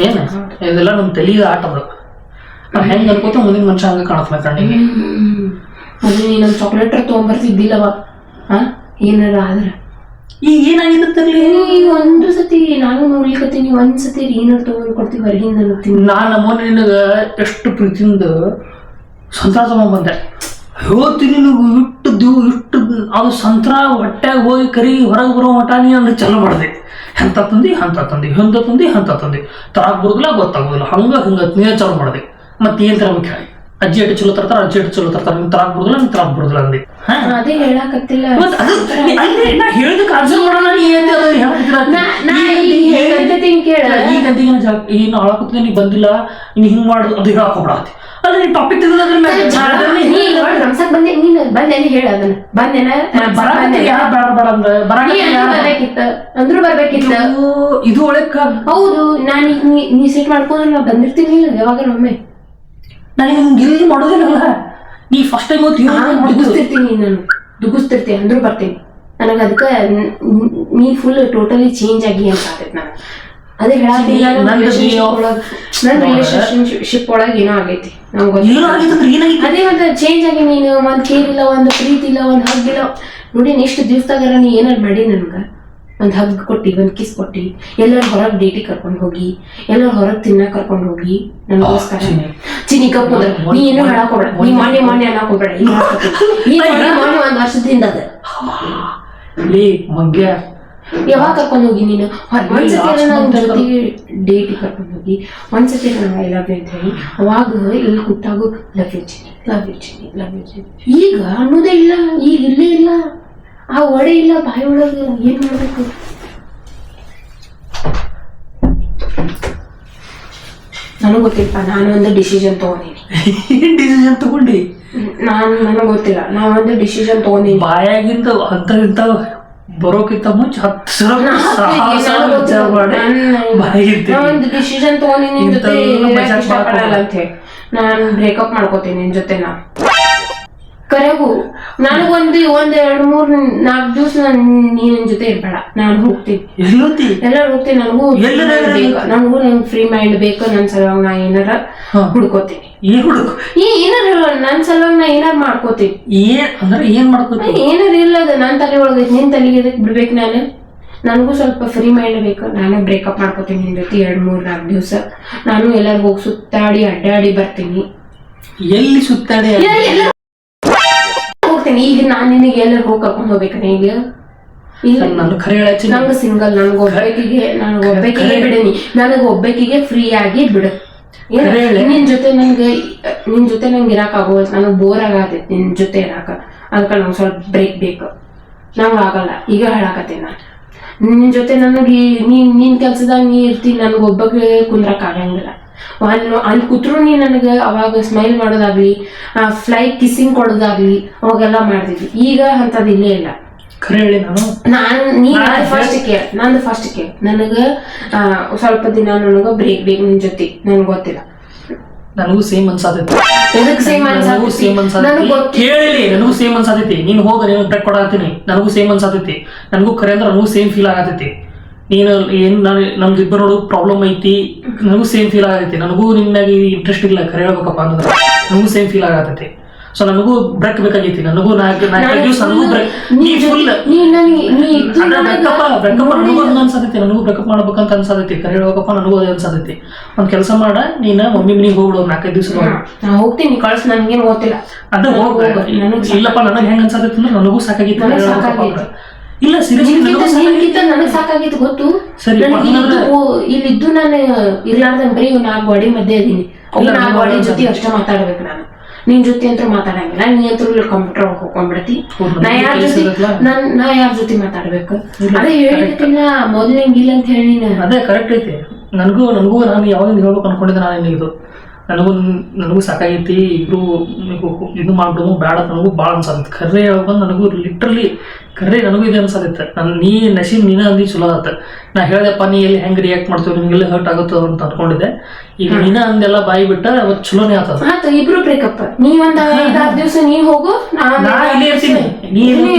ಏನು ಇದೆಲ್ಲ ನಮ್ಮ ತಲೆಯ ಆಟ ಅದು. ನಾವು ಹೆಂಗೆ ಅನ್ಕೋತ ಮುಂದಿನ ಮನುಷ್ಯ ಹಂಗೆ ಕಾಣತ್ಲ ಕಣ್ಣಿಗೆ. ಮೊದಲು ನೀ ನಮ್ಮ ಚಾಕ್ಲೇಟ್ ತೊಗೊಂಬರ್ತಿದ್ದಿಲ್ಲವ ಏನಾರ ಆದ್ರೆ ಈಗ ಏನಾಗಿರುತ್ತಲ್ಲಿ ಒಂದು ಸತಿ ನಾನು ನೋಡ್ಲಿಕ್ಕತ್ತೀನಿ, ಒಂದ್ಸತಿ ಏನಾರು ತೊಗೊಂಡು ಕೊಡ್ತೀವಿ ಹೊರಗಿಂದ ಅನ್ನತ್ತೀನಿ. ನಾನು ನಮ್ಮನೆ ನಿನಗೆ ಎಷ್ಟು ಪ್ರೀತಿಯಿಂದ ಸಂತ್ರ ತಗೊಂಡ್ಬಂದೆ. ಹೇಳ್ತೀನಿ ನೀವು ಇಟ್ಟು ಅದು ಸಂತ್ರ ಹೊಟ್ಟೆಗೆ ಹೋಗಿ ಕರಿ ಹೊರಗೆ ಬರೋ ಮಟ ನೀ ಅಂದ್ರೆ ಚಲೋ ಮಾಡಿದೆ. ಎಂತ ತಂದು ತರಾಕ್ ಬರೋದಿಲ್ಲ ಗೊತ್ತಾಗೋದಿಲ್ಲ ಹಂಗೆ ನೀನು ಚಲೋ ಮಾಡಿದೆ. ಮತ್ತೆ ಏನು ತರಬೇಕು ಹೇಳಿ? ಅಜ್ಜಿ ಎಟ್ಟು ಚಲೋ ತರ್ತಾರೆ, ಅಜ್ಜಿ ಎಟ್ಟು ಚಲೋ ತರ್ತಾರೆ, ನೀನು ತರಾಕ್ ಬರೋದಿಲ್ಲ, ನೀನು ತರಾಕ್ ಬರೋದಿಲ್ಲ ಅಂದೆ. ಅದೇ ಹೇಳಕತ್ತಿಲ್ಲ. ನಾ ಹೇಳಿದಕ್ಕೆ ಆನ್ಸರ್ ಮಾಡೋಣ. ಏನು ಹಾಳಾಕತ್ತಿದೆ, ನೀ ಬಂದಿಲ್ಲ, ನೀನು ಹಿಂಗೆ ಮಾಡೋದು ಅದು ಹೇಳಕ್ ಹೋಗ್ಬಿಡತ್ತೆ. ಅಲ್ಲ ನೀನು ಟಾಪಿಕ್ ನಮ್ಸಕ್ ಬಂದೆ, ನೀನು ಬಂದೇನೆ ಹೇಳ ಅದನ್ನ. ಬಂದೇನ ಬರ್ಬೇಕಿತ್ತ ಅಂದ್ರೂ ಬರ್ಬೇಕಿತ್ತ. ಇದು ಒಳಕ ಹೌದು. ನಾನು ನೀ ಸೆಟ್ ಮಾಡ್ಕೊಂಡ್ರೆ ನಾ ಬಂದಿರ್ತೀನಿ ಯಾವಾಗ ಒಮ್ಮೆ. ನನಗೆ ಹಿಂಗೆ ಇಲ್ಲಿ ಮಾಡೋದಿಲ್ಲ. ನೀ ಫಸ್ಟ್ ಟೈಮ್ ದುಗಿಸ್ತಿರ್ತೀನಿ, ನಾನು ದುಗಿಸ್ತಿರ್ತೀನಿ ಅಂದ್ರೂ ಬರ್ತೀನಿ. ನನಗೆ ಅದಕ್ಕೆ ನೀ ಫುಲ್ ಟೋಟಲಿ ಚೇಂಜ್ ಆಗಿ ಅಂತ ಆಗೈತೆ. ನಾನು ಅದೇ ಹೇಳತ್ತೀನಿ, ನನ್ನ ರಿಲೇಶನ್ಶಿಪ್ ಒಳಗೆ ಏನೋ ಆಗೈತಿ. ಅದೇ ಒಂದು ಚೇಂಜ್ ಆಗಿ ನೀನು ಒಂದ್ ಕೇರ್ ಇಲ್ಲ, ಒಂದು ಪ್ರೀತಿ ಇಲ್ಲ, ಒಂದ್ ಹಗ್ ಇಲ್ಲ. ನೋಡಿ ಇಷ್ಟು ದಿವ್ಸದಾಗಾರ ನೀ ಏನಾರು ಮಾಡಿ ನನ್ಗ ಒಂದ್ ಹಗ್ ಕೊಟ್ಟಿ, ಒಂದ್ ಕಿಸ್ ಕೊಟ್ಟಿ, ಎಲ್ಲರೂ ಹೊರಗೆ ಡೇಟಿಗೆ ಕರ್ಕೊಂಡು ಹೋಗಿ, ಎಲ್ಲರೂ ಹೊರಗೆ ತಿನ್ನಕ್ ಕರ್ಕೊಂಡು ಹೋಗಿ ನನಗೋಸ್ಕರ ಚಿನಿ ಕಪ್ಪು. ನೀ ಏನು ಹೇಳಕ್ ಹೋಗ್ಬೇಡ, ನೀ ಮೊನ್ನೆ ಅನ್ನಕ್ ಹೋಗ್ಬೇಡ. ಮೊನ್ನೆ ಒಂದ್ ವರ್ಷದಿಂದ ಅದ ಯಾವಾಗ ಕರ್ಕೊಂಡು ಹೋಗಿ ನೀನು? ಒಂದ್ಸತಿ ನನ್ನ ಜೊತೆಗೆ ಡೇಟಿಗೆ ಕರ್ಕೊಂಡು ಹೋಗಿ, ಒಂದ್ಸತಿ ನಾನು ಐ ಲವ್ ಯು ಅಂತ ಹೇಳಿ ಅವಾಗ ಇಲ್ಲಿ ಕೂತಾಗು love you Chini, love you Chini, love you Chini. ಈಗ ಅನ್ನೋದೇ ಇಲ್ಲ, ಈಗ ಇಲ್ಲೇ ಇಲ್ಲ, ಆ ಒಡೆ ಇಲ್ಲ ಬಾಯಿ ಒಳಗೆ. ಏನ್ ಮಾಡ್ಬೇಕು? ನನಗ್ ಗೊತ್ತಿಲ್ಪ. ನಾನು ಒಂದು ಡಿಸಿಷನ್ ತಗೊಂಡಿನಿ. ಏನ್ ಡಿಸಿಷನ್ ತಗೊಂಡಿ? ನನಗ್ ಗೊತ್ತಿಲ್ಲ. ನಾ ಒಂದು ಡಿಸಿಷನ್ ತಗೊಂಡಿನಿ. ಬಾಯಾಗಿಂತ ಅಂತ ಬರೋಕ್ಕಿಂತ ಮುಂಚೆ 10 ಒಂದು ಡಿಸಿಷನ್ ತಗೊಂಡಿನಿ. ನಿನ್ ಜೊತೆ ಇಷ್ಟಪಡಲ್ಲ ಅಂತ ಹೇಳಿ ನಾನ್ ಬ್ರೇಕಪ್ ಮಾಡ್ಕೋತೀನಿ ನಿನ್ ಜೊತೆ. ನಾ ಕರೆಗೂ ನನಗೊಂದು 1, 2, 3, 4 ದಿವಸ ನೀನ್ ಜೊತೆ ಇರ್ಬೇಡ. ನಾನು ಹೋಗ್ತೀನಿ, ಎಲ್ಲರೂ ಹೋಗ್ತೀನಿ. ನನಗೂ ನಂಗೆ ಫ್ರೀ ಮೈಂಡ್ ಬೇಕು. ನನ್ ಸಲುವಾಗಿ ನಾ ಏನಾರ ಹುಡ್ಕೋತೀನಿ. ಏನಾರ ನನ್ ಸಲುವಾಗಿ ನಾ ಏನಾರ ಮಾಡ್ಕೋತೀನಿ. ಏನಾರ ಇಲ್ಲ, ಅದು ನನ್ ತಲೆ ಒಳಗೈತಿ. ನಿನ್ ತಲೆಗೆ ಎದಕ್ ಬಿಡ್ಬೇಕು ನಾನು? ನನಗೂ ಸ್ವಲ್ಪ ಫ್ರೀ ಮೈಂಡ್ ಬೇಕು. ನಾನು ಬ್ರೇಕಪ್ ಮಾಡ್ಕೋತೀನಿ ನಿನ್ ಜೊತೆ 2, 3, 4 ದಿವಸ. ನಾನು ಎಲ್ಲಾರು ಹೋಗಿ ಸುತ್ತಾಡಿ ಅಡ್ಡಾಡಿ ಬರ್ತೀನಿ. ಎಲ್ಲಿ ಸುತ್ತಾಡಿ ಹೋಗ್ತೀನಿ. ಈಗ ನಾನ್ ನಿನಗೆ ಎಲ್ಲರೂ ಹೋಗಿ ಕರ್ಕೊಂಡು ಹೋಗ್ಬೇಕನ? ಈಗ ನಂಗ ಸಿಂಗಲ್, ನನಗೊಬ್ಬಕಿಗೆ ಬಿಡನಿ. ನನಗ ಒಬ್ಬಕಿಗೆ ಫ್ರೀ ಆಗಿ ಬಿಡು. ನಿನ್ ಜೊತೆ ನಂಗೆ ಇರಾಕ್ ಆಗೋದು. ನನಗ್ ಬೋರ್ ಆಗತೈತಿ ನಿನ್ ಜೊತೆ ಇರಾಕ. ಅದಕ್ಕ ನಂಗೆ ಸ್ವಲ್ಪ ಬ್ರೇಕ್ ಬೇಕು. ನಂಗೆ ಆಗಲ್ಲ. ಈಗ ಹೇಳಾಕತ್ತೇನ ನಿನ್ ಜೊತೆ ನನಗೆ ನೀನ್ ಕೆಲ್ಸದಾಗ ನೀ ಇರ್ತೀನಿ. ನನಗೆ ಒಬ್ಬಗೆ ಕುಂದ್ರಕ್ ಆಗಂಗಿಲ್ಲ. ಅಲ್ಲಿ ಕೂತ್ರು ನೀ ನನಗೆ ಅವಾಗ ಸ್ಮೈಲ್ ಮಾಡೋದಾಗ್ಲಿ, ಫ್ಲೈ ಕಿಸ್ಸಿಂಗ್ ಕೊಡೋದಾಗ್ಲಿ ಅವಾಗೆಲ್ಲ ಮಾಡ್ತಿದ್ವಿ. ಈಗ ಅಂತದ್ ಇಲ್ಲೇ ಇಲ್ಲ. ನಂದು ಫಸ್ಟ್ ಕೇಳ. ನನಗ ಸ್ವಲ್ಪ ದಿನ ನನಗ ಬ್ರೇಕ್ ಬೇಕು ನಿನ್ ಜೊತೆ. ನನ್ಗೆ ಗೊತ್ತಿಲ್ಲ. ನನಗೂ ಸೇಮ್ ಅನ್ಸಾತೈತಿ. ನನಗೂ ಸೇಮ್ ಅನ್ಸಾತೈತಿ. ನೀನು ಹೋಗ, ನೀನು ಬ್ರೇಕ್ ಕೊಡಾತೀನಿ. ನನಗೂ ಸೇಮ್ ಅನ್ಸಾತೈತಿ. ನನಗೂ ಖರೆ ಅಂದ್ರೆ ನನಗೂ ಸೇಮ್ ಫೀಲ್ ಆಗತೈತಿ. ನೀನು ಏನು ನಮ್ದು ಇಬ್ಬರು ನೋಡು ಪ್ರಾಬ್ಲಮ್ ಐತಿ. ನನಗೂ ಸೇಮ್ ಫೀಲ್ ಆಗತೈತಿ. ನನಗೂ ನಿನ್ನಾಗಿ ಇಂಟ್ರೆಸ್ಟ್ ಇಲ್ಲ ಖರೆ ಹೇಳ್ಬೇಕಪ್ಪ ಅಂದ್ರೆ. ನನಗೂ ಸೇಮ್ ಫೀಲ್ ಆಗತೈತಿ. ಸೊ ನನಗೂ ಬ್ರೇಕ್ ಬೇಕಾಗೈತಿ. ನನಗೂ ನನಗೂ ಅನ್ಸತೈತಿ. ನನಗೂ ಬ್ರೇಕಪ್ ಮಾಡ್ಬೇಕಂತ ಅನ್ಸತೈತಿ. ಖರೆ ಹೇಳ್ಬೇಕಪ್ಪ ನನಗೂ ಅದೇ ಅನ್ಸತೈತಿ. ಒಂದ್ ಕೆಲಸ ಮಾಡ, ನೀನ ಮಮ್ಮಿ ಮನಿಗೆ ಹೋಗ್ಬಿಡು 4-5 ದಿವಸ. ಹೋಗ್ತೀನಿ, ಕಳ್ಸ. ನನ್ಗೇನ್ ಗೊತ್ತಿಲ್ಲ. ಅದ ಇಲ್ಲಪ್ಪ ನನಗೆ ಹೆಂಗ್ ಅನ್ಸತೈತಿ ಅಂದ್ರೆ ನನಗೂ ಸಾಕಾಗಿತ್ತು. ಇಲ್ಲ ಸೀರಿಯಸ್ಲಿ ನನಗ್ ಸಾಕಾಗಿತ್ತು ಗೊತ್ತು. ಇಲ್ಲಿದ್ದು ನಾನು ಇರ್ಲಾರ್ದಂಗ್ ಬರೀ 4 ಗಾಡಿ ಮಧ್ಯೆ ಅದೀನಿ. 4 ಗಾಡಿ ಜೊತೆ ಅಷ್ಟೇ ಮಾತಾಡ್ಬೇಕು ನಾನು. ನಿನ್ ಜೊತೆ ಅಂತೂ ಮಾತಾಡಂಗಿಲ್ಲ. ನೀ ಅಂತೂ ಕಂಪ್ಯೂಟರ್ ಹೋಗ್ಕೊಂಡ್ಬಿಡ್ತಿ. ನಾ ಯಾರ ಜೊತೆ ಮಾತಾಡ್ಬೇಕು? ಅದೇ ಹೇಳಿಲ್ಲ ಮೊದ್ಲು ಹೆಂಗಿಲ್ಲ ಅಂತ ಹೇಳಿ. ಅದೇ ಕರೆಕ್ಟ್ ಐತಿ. ನನಗೂ ನಾನು ಯಾವಾಗ ಹೇಳ್ಬೇಕು ಅನ್ಕೊಂಡಿದ್ದೆ. ನಾನು ಇದು ನನಗೂ ಸಾಕಾಗೈತಿ, ಇಬ್ರು ಇದು ಮಾಡ್ಬಿಡು ಬೇಡ ನನಗೂ ಭಾಳ ಅನ್ಸತ್ತೆ. ಖರೆ ಹೇಳ್ಬಂದು ನನಗೂ ಲಿಟ್ರಲಿ ನನಗೂ ಇದೆ ಅನ್ಸತ್ತೆ. ನೀ ನಶೀನ್ ನೀನ ಅಂದಿ ಚಲೋ ಆತ. ನಾ ಹೇಳ್ದಪ್ಪ ನೀ ಎಲ್ಲಿ ಹೆಂಗೆ ರಿಯಾಕ್ಟ್ ಮಾಡ್ತೀವಿ, ನಿಮ್ಗೆಲ್ಲ ಹರ್ಟ್ ಆಗುತ್ತೋ ಅಂತ ಅನ್ಕೊಂಡಿದ್ದೆ. ಈಗ ನೀನ ಅಂದೆಲ್ಲ ಬಾಯಿ ಬಿಟ್ಟ ಅವತ್ತು ಚಲೋನೇ ಆತದ. ಆತ ಇಬ್ರು ಬ್ರೇಕಪ್. ನೀ ಒಂದ್ 5-6 ದಿವಸ ನೀ ಹೋಗು, ನಾ ಇಲ್ಲೇ ಇರ್ತೀನಿ.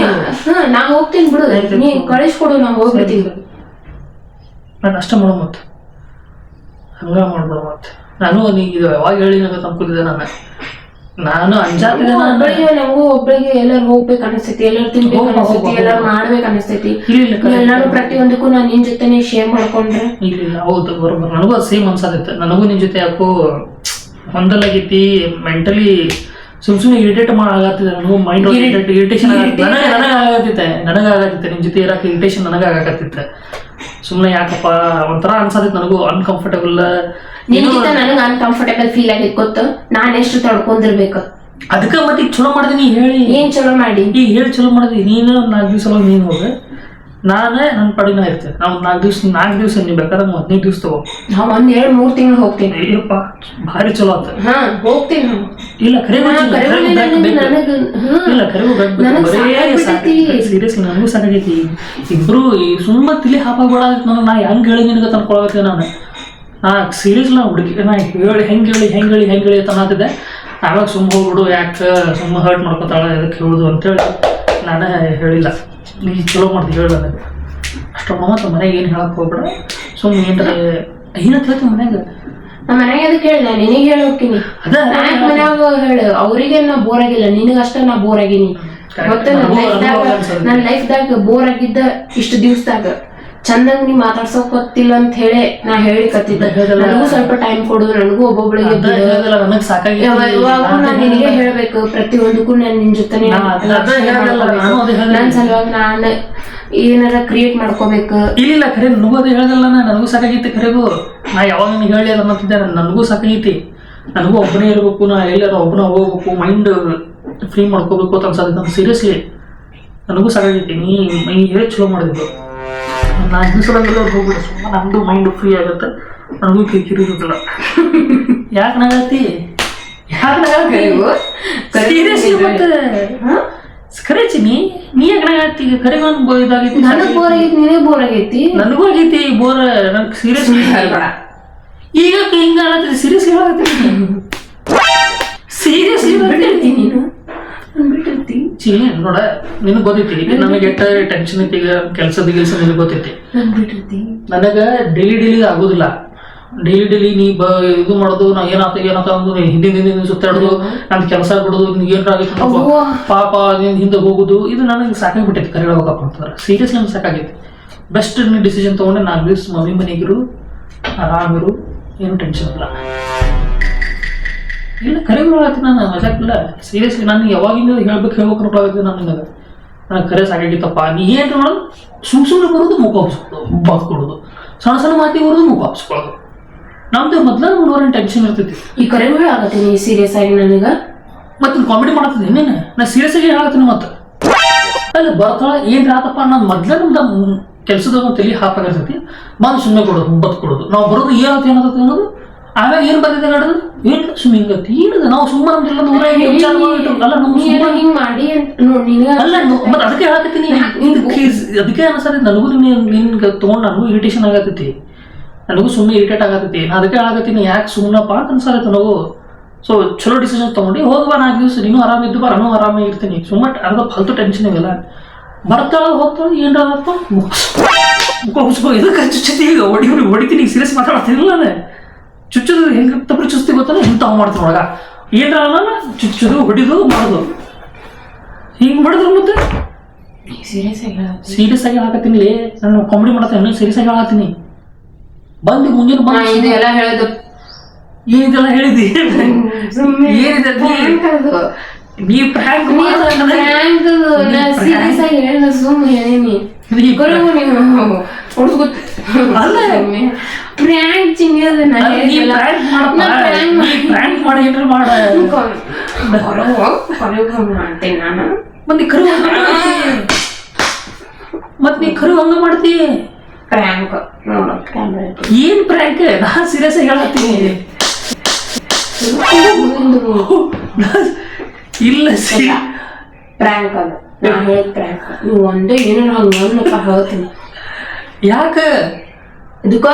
ನಾ ಹೋಗ್ತೀನಿ ಬಿಡು, ನೀ ಕಳಿಸ್ಕೊಡು, ನಾ ಹೋಗ್ಬಿಡ್ತೀನಿ. ನಾನು ಅಷ್ಟ ಮಾಡೋ ಮತ್ತೆ ಹಂಗ ಮಾಡ್ಬೇಡ. ಮತ್ತೆ ನಾನು ನೀಗ ಯಾವಾಗ ಹೇಳಿ ನಂಗೆ ತಂದ್ಕೊತಿದ್ದೆ. ನಾನು ಅಂಜಾತಿದ್ದೆ. ನಂಗೂ ಒಬ್ಬಳಿಗೆ ಎಲ್ಲಾರು ಹೋಗ್ಬೇಕು ಅನಿಸ್ತೈತಿ, ಎಲ್ಲಾರು ತಿನ್ಬೇಕು ಅನಿಸ್ತೈತಿ, ಎಲ್ಲಾರು ಮಾಡ್ಬೇಕು ಅನಿಸ್ತೈತಿ. ಎಲ್ಲಾರು ಪ್ರತಿಯೊಂದಕ್ಕೂ ನಾನು ನಿನ್ ಜೊತೆನೆ ಶೇರ್ ಮಾಡ್ಕೊಂಡ್ರೆ ಇಲ್ಲ. ಹೌದು ಬರೋಬರ್. ನನಗೂ ಅದು ಸೇಮ್ ಅನ್ಸಾದಿತ್ತು. ನನಗೂ ನಿನ್ ಜೊತೆ ಯಾಕೋ ಹೊಂದಲಾಗೈತಿ. ಮೆಂಟಲಿ ಸುಮ್ಮನೆ ಇರಿಟೇಟ್ ಆಗತ್ತಿದೆ. ನನಗೂ ಮೈಂಡ್ ಇರಿಟೇಷನ್ ನನಗಾಗತ್ತಿತ್ತೆ. ನಿಮ್ ಜೊತೆ ಇರಕ್ಕೆ ಇರಿಟೇಷನ್ ನನಗಾಗತ್ತಿತ್ತೆ. ಸುಮ್ಮನೆ ಯಾಕಪ್ಪ ಒಂಥರ ಅನ್ಸಾದಿತ್ತು. ನನಗೂ ಅನ್ಕಂಫರ್ಟೇಬಲ್. ನಿನ್ಗಿಂತ ನನಗೆ ಅನ್ಕಂಫರ್ಟೇಬಲ್ ಫೀಲ್ ಆಗಿದ್ ಗೊತ್ತು. ನಾನ್ ಎಷ್ಟು ತಡ್ಕೊಂಡಿರ್ಬೇಕು. ಅದಕ್ಕೆ ಮತ್ತೆ ಈಗ ಚಲೋ ಮಾಡಿದೀನಿ. ಹೇಳಿ ಏನ್ ಚಲೋ ಮಾಡಿ? ಈಗ ಹೇಳಿ ಚಲೋ ಮಾಡಿದ್ವಿ. ನೀನು 4 ದಿವಸ ನೀನು ಹೋಗ, ನಾನೇ ನನ್ನ ಪಡಿನ ಇರ್ತೇನೆ. ನಾವು 4 ದಿವಸ ನೀವು ಬೇಕಾದ್ರೆ 15 ದಿವಸ ತಗೋ. ನಾವ್ 1-2-3 ತಿಂಗಳು ಹೋಗ್ತೀನಿ. ಅಯ್ಯಪ್ಪ ಭಾರಿ ಚಲೋ ಆತ. ಹೋಗ್ತೀನಿ. ಇಲ್ಲ ಸೀರಿಯಸ್ಲಿ ನನಗೂ ಸಾಕಾಗೈತಿ. ಇಬ್ರು ಸುಮ್ಮನೆ ತಿಳಿ ಹಾಪಾಗ್ಬೇಡ. ನಾ ಹೆಂಗ್ ಹೇಳಿ ನಿನಗೆ ತಂದ್ಕೊಳಕ್ಕೆ ನಾ ಸೀರಿಯಸ್ ಹುಡುಗಿ ನಾ ಹೆಂಗೆ ಹೇಳಿ ತನ್ನತಿದ್ದೆ. ಆವಾಗ ಸುಮ್ಮ ಹೋಗ್ಬಿಡು, ಯಾಕೆ ಸುಮ್ಮ ಹರ್ಟ್ ಮಾಡ್ಕೊತಾಳೆ, ಅದಕ್ಕೆ ಹೇಳುದು ಅಂತೇಳಿ ನಾನೇ ಹೇಳಿಲ್ಲ. ನೀ ಚಲೋ ಮಾಡ್ತೀವಿ ಹೇಳ. ಅಷ್ಟು ಮತ್ತೆ ಮನೆಗೆ ಏನು ಹೇಳಕ್ ಹೋಗ್ಬೇಡ. ಸುಮ್ಮನೆ ಏನಂತ ಹೇಳ್ತೀನಿ ಮನ್ಯಾಗ. ನಮ್ಮ ಮನೆಗೆ ಅದಕ್ಕೆ ಹೇಳಿದೆ, ನಿನಗೆ ಹೇಳಿ ಹೋಗ್ತೀನಿ. ಮನ್ಯಾಗ ಹೇಳು, ಅವ್ರಿಗೆ ನಾ ಬೋರ್ ಆಗಿಲ್ಲ, ನಿನಗಷ್ಟ ನಾ ಬೋರ್ ಆಗೀನಿ. ಮತ್ತೆ ನನ್ನ ಲೈಫ್ದಾಗ ಬೋರ್ ಆಗಿದ್ದ ಇಷ್ಟು ದಿವ್ಸದಾಗ ಚಂದಂಗ್ ನೀ ಮಾತಾಡ್ಸೋಕ್ ಗೊತ್ತಿಲ್ಲ ಅಂತ ಹೇಳಿ ನಾ ಹೇಳಿಕತ್ತಿದ್ದೆ. ನನಗೂ ಸ್ವಲ್ಪ ಟೈಮ್ ಕೊಡು, ನನಗೂ ಒಬ್ಬೊಬ್ಳಿಗೆ ನಾ ನಿನಗೆ ಹೇಳ್ಬೇಕು. ಪ್ರತಿಯೊಂದಕ್ಕೂ ನಾನು ನಿನ್ ಜೊತೆ ನನ್ ಸಲುವಾಗಿ ನಾನು ಏನಾರ ಕ್ರಿಯೇಟ್ ಮಾಡ್ಕೋಬೇಕು. ಇಲ್ಲ ಖರೆ ನನಗೂ ಅದು ಹೇಳ್ದಲ್ಲ. ನನಗೂ ಸಾಕಾಗೈತಿ. ಖರೆಗೂ ನಾ ಯಾವಾಗ ನಿನಗೆ ಹೇಳಿ ಅನ್ನತ್ತಿದ್ದೆ. ನನಗೂ ಸಾಕಾಗೈತಿ. ನನಗೂ ಒಬ್ಬನೇ ಇರ್ಬೇಕು, ನಾ ಎಲ್ಲಾರ ಒಬ್ಬನ ಹೋಗ್ಬೇಕು, ಮೈಂಡ್ ಫ್ರೀ ಮಾಡ್ಕೋಬೇಕು ಅಂತ ಅನ್ಸತ್ತೆ. ಸೀರಿಯಸ್ಲಿ ನನಗೂ ಸಾಕಾಗೈತಿ. ನೀ ಹೇಳಿ ಚಲೋ ಮಾಡಿದ್ದು. 4 ದಿವಸದಂಗೆಲ್ಲ ಹೋಗ್ಬಿಡು. ಸುಮ್ಮನೆ ನಮ್ದು ಮೈಂಡ್ ಫ್ರೀ ಆಗುತ್ತೆ. ನನಗೂ ಕಿರಿಕಿರಿ ಇರುತ್ತಿಲ್ಲ. ಯಾಕೆ ನಗತ್ತಿ? ಸೀರಿಯಸ್ಲಿ ಮತ್ತೆ ಖರೇಚಿನಿ ನೀ ಯಾಕೆ ನಗತ್ತಿ? ಕರೆಗೆ ಒಂದು ಇದಾಗೈತಿ. ನನಗೆ ಬೋರ್ ಆಗೈತಿ, ನೀನೇ ಬೋರ್ ಆಗೈತಿ. ನನಗೂ ಆಗೈತಿ ಬೋರ್. ನನಗೆ ಸೀರಿಯಸ್ಲಿ ಈಗ ಹಿಂಗ ಆಗತ್ತಿ. ಸೀರಿಯಸ್ಲಿ ಆಗತ್ತಿ. ಸೀರಿಯಸ್ಲಿ ನೀನು ನೋಡ, ನಿನಗೆ ಗೊತ್ತೈತಿ ನನಗೆ ಎಷ್ಟ ಟೆನ್ಷನ್ ಐತಿ. ಈಗ ಕೆಲಸದ ನಿನಗೆ ಗೊತ್ತೈತಿ. ನನಗ ಡೈಲಿ ಆಗೋದಿಲ್ಲ. ಡೈಲಿ ನೀ ಇದು ಮಾಡೋದು, ನಾ ಏನಾತ ಹಿಂದಿನ ಸುತ್ತಾಡೋದು, ನನ್ ಕೆಲಸ ಬಿಡೋದು, ಏನಾಗಿತ್ತು ಪಾಪ ಹಿಂದೆ ಹೋಗುದು, ಇದು ನನಗೆ ಸಾಕಾಗ್ಬಿಟ್ಟೈತಿ. ಕರೆ ಹೇಳ್ಬೇಕಪ್ಪ ಅಂತಂದ್ರೆ ಸೀರಿಯಸ್ಲಿ ನನಗೆ ಸಾಕಾಗೈತಿ. ಬೆಸ್ಟ್ ಡಿಸಿಷನ್ ತಗೊಂಡೆ. 4 ದಿವಸ ಮಮ್ಮಿ ಮನೆಗಿರು, ಆರಾಮಿರು, ಏನು ಟೆನ್ಷನ್ ಇಲ್ಲ. ಇಲ್ಲ ಕರೆ ಹೇಳತ್ತೀನಿ ನಾನು, ಮಜಾಕಿಲ್ಲ. ಸೀರಿಯಸ್ಲಿ ನಾನು ಯಾವಾಗಿಂದ ಹೇಳ್ಬೇಕು ನೋಡಾಗತ್ತೆ. ನನಗೆ ಕರೆ ಸಾಕಾಗಿತ್ತಪ್ಪ. ನೀ ಏನು ಮಾಡೋದು? ಸುಮ್ಮನೆ ಬರೋದು, ಮುಖ ಬಾಸ್ಕೊಡೋದು, ಸಣ್ಣ ಮಾತಿಗೆ ಬರೋದು, ಮುಖ ಹಾಪ್ಸ್ಕೊಳ್ಳೋದು. ನಮ್ದು ಮೊದ್ಲ ನೋಡೋರೇನು ಟೆನ್ಷನ್ ಇರ್ತೈತಿ. ಈ ಕರೆ ಹೇಳಾಕತ್ತೀನಿ ಸೀರಿಯಸ್ ಆಗಿ. ನನಗೆ ಮತ್ತೆ ಕಾಮಿಡಿ ಮಾಡತ್ತೀನಿ ಇನ್ನೇನು. ನಾ ಸೀರಿಯಸ್ ಆಗಿ ಹೇಳತ್ತೀನಿ. ಮತ್ತೆ ಅಲ್ಲ ಬರ್ತಾಳ ಏನ್ ಆತಪ್ಪ ಅನ್ನೋದು ಮೊದ್ಲ ನಮ್ದು ಕೆಲಸದ ತಲೆ ಹಾಪಾಗಿರ್ತೈತಿ. ಬಂದು ಸುಮ್ಮನೆ ಕೊಡೋದು, ಬತ್ ಕೊಡೋದು. ನಾವು ಬರೋದು ಏನತ್ತೆ ಅನ್ನೋದು. ಆಮ್ಯಾಗ ಏನ್ ಬಂದಿದೆ ನೋಡೋದು, ಏನ್ ಸುಮ್ಮನೆ ಹಿಂಗತಿ ಏನದ. ನಾವು ಸುಮ್ಮನೆ ಅದಕ್ಕೆ ಹೇಳಕತ್ತೀನಿ. ಅದಕ್ಕೆ ಅನ್ಸತಿ ನನಗೂ ನಿನ್ಗೆ ತಗೊಂಡ್ ನನಗೂ ಇರಿಟೇಷನ್ ಆಗತೈತಿ. ನನಗೂ ಸುಮ್ಮನೆ ಇರಿಟೇಟ್ ಆಗತೈತಿ. ನಾ ಅದಕ್ಕೆ ಹೇಳಕತ್ತೀನಿ, ಯಾಕೆ ಸುಮ್ಮನಪ್ಪ ಅಂತ ಅನ್ಸತ್ತೆ ನನಗೂ. ಸೊ ಚಲೋ ಡಿಸಿಷನ್ ತಗೊಂಡು ಹೋಗುವ. 4 ದಿವಸ ನೀನು ಆರಾಮಿದ್ದು ಬಾ, ನಾನು ಆರಾಮಾಗಿ ಇರ್ತೀನಿ. ಸುಮ್ಮನೆ ಅರ್ಧ ಫಾಲ್ತು ಟೆನ್ಷನ್ ಇವೆಲ್ಲ. ಬರ್ತಾಳ ಹೋಗ್ತಾಳ ಏನಾರಪ್ಪ ಮುಖ ಹುಚ್ಕೋ. ಇದಕ್ಕೆ ಚುಚ್ಚತಿ ಈಗ ಹೊಡಿತೀನಿ. ಸೀರಿಯಸ್ ಮಾತಾಡ್ತೀನಿ. ನಾನು ಚುಚ್ಚೋದು ಹೆಂಗೆ ತಪ್ಪು ಚುಸ್ತಿ ಗೊತ್ತಲ್ಲ, ಇಂಥವು ಮಾಡ್ತೀನಿ ಒಳಗ. ಏನಾರ ಚುಚ್ಚೋದು, ಹೊಡಿದು, ಮಾಡೋದು ಹಿಂಗೆ ಮಾಡಿದ್ರು. ಮತ್ತೆ ಸೀರಿಯಸ್ ಆಗಿ ಹೇಳಕತ್ತೀನಿ. ನಾನು ಕಾಮಿಡಿ ಮಾಡತ್ತೀನಿ, ಸೀರಿಯಸ್ ಆಗಿ ಹೇಳತ್ತೀನಿ. ಬಂದು ಮುಂಜಾನೆ ಬಂದು ಇದೆಲ್ಲ ಹೇಳೋದು ಏನಿದೆಲ್ಲ ಹೇಳಿದಿ. ಏನಿದೆ ನೀ ಪ್ರ್ಯಾಂಕ್ ಸೀರಿಯಸ್ ಆಗಿ ಹೇಳ. ಸುಮ್ಮನೆ ಹೇಳೀನಿ ಅಲ್ಲ ಪ್ರ್ಯಾಂಕ್ ಚಿಂಗದ ಮಾಡ್ತೇನೆ ನಾನು. ಮತ್ತೆ ಕರು ಮತ್ ನೀ ಕರು ಹಂಗ ಮಾಡ್ತಿ. ಪ್ರ್ಯಾಂಕ್ ಏನ್ ಪ್ರ್ಯಾಂಕ್? ನಾ ಸೀರಿಯಸ್ ಆಗಿ ಹೇಳತ್ತೀನಿ. ಇಲ್ಲ ಸಿ ಪ್ರ್ಯಾಂಕ್ ಅದು ನಾ ಹೇಳಿದ ಪ್ರ್ಯಾಂಕ್ ನೀವು ಒಂದೇ ಏನಾರ ಹಂಗಪ್ಪ ಹೇಳ್ತೀನಿ ಯಾಕ ಇದಕ್ಕ